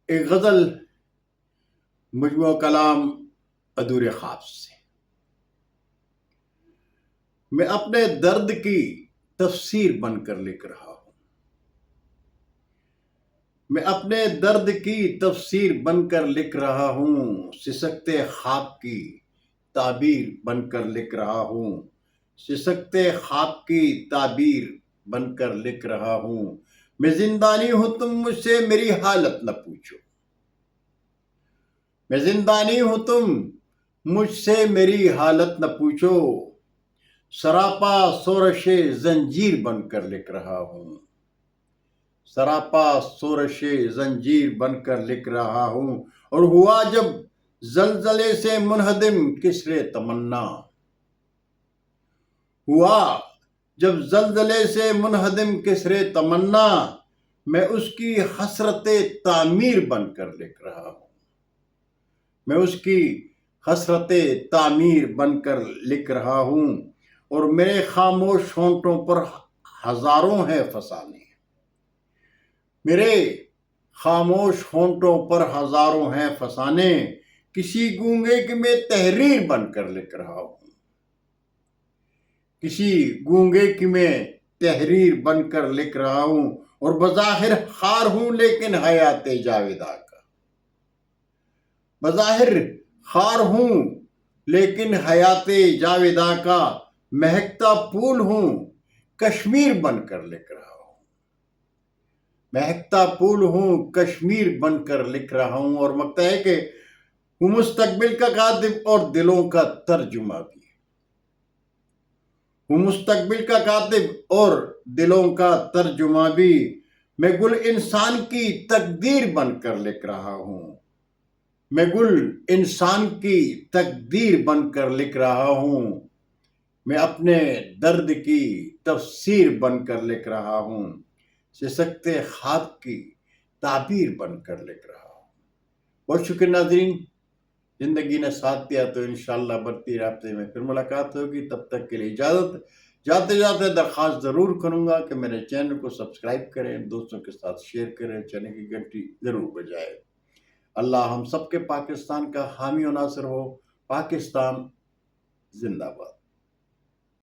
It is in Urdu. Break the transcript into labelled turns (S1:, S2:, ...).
S1: ایک غزل مجموعہ کلام ادور خواب سے۔ میں اپنے درد کی تفسیر بن کر لکھ رہا ہوں، میں اپنے درد کی تفسیر بن کر لکھ رہا ہوں، سسکتے خواب کی تعبیر بن کر لکھ رہا ہوں، سسکتے خواب کی تعبیر بن کر لکھ رہا ہوں۔ میں زندانی ہوں، تم مجھ سے میری حالت نہ پوچھو، میں زندانی ہوں، تم مجھ سے میری حالت نہ پوچھو، سراپا سورش زنجیر بن کر لکھ رہا ہوں، سراپا سورش زنجیر بن کر لکھ رہا ہوں۔ اور ہوا جب زلزلے سے منہدم کسرے تمنا، ہوا جب زلزلے سے منہدم کسرے تمنا، میں اس کی حسرت تعمیر بن کر لکھ رہا ہوں، میں اس کی حسرت تعمیر بن کر لکھ رہا ہوں۔ اور میرے خاموش ہونٹوں پر ہزاروں ہیں فسانے، میرے خاموش ہونٹوں پر ہزاروں ہیں فسانے، کسی گونگے کی میں تحریر بن کر لکھ رہا ہوں، کسی گونگے کی میں تحریر بن کر لکھ رہا ہوں۔ اور بظاہر خار ہوں لیکن حیات جاویدہ کا، بظاہر خار ہوں لیکن حیات جاویدہ کا، مہکتا پھول ہوں کشمیر بن کر لکھ رہا ہوں، مہکتا پھول ہوں کشمیر بن کر لکھ رہا ہوں۔ اور مکتا ہے کہ ہوں مستقبل کا کاتب اور دلوں کا ترجمہ بھی، ہوں مستقبل کا کاتب اور دلوں کا ترجمہ بھی، میں گل انسان کی تقدیر بن کر لکھ رہا ہوں، میں گل انسان کی تقدیر بن کر لکھ رہا ہوں، میں اپنے درد کی تفسیر بن کر لکھ رہا ہوں، سسکتے خواب کی تعبیر بن کر لکھ رہا ہوں۔ بہت شکریہ ناظرین، زندگی نے ساتھ دیا تو انشاءاللہ بڑھتی رابطے میں پھر ملاقات ہوگی۔ تب تک کے لیے اجازت۔ جاتے جاتے درخواست ضرور کروں گا کہ میرے چینل کو سبسکرائب کریں، دوستوں کے ساتھ شیئر کریں، چینل کی گھنٹی ضرور بجائیں۔ اللہ ہم سب کے پاکستان کا حامی و ناصر ہو۔ پاکستان زندہ باد۔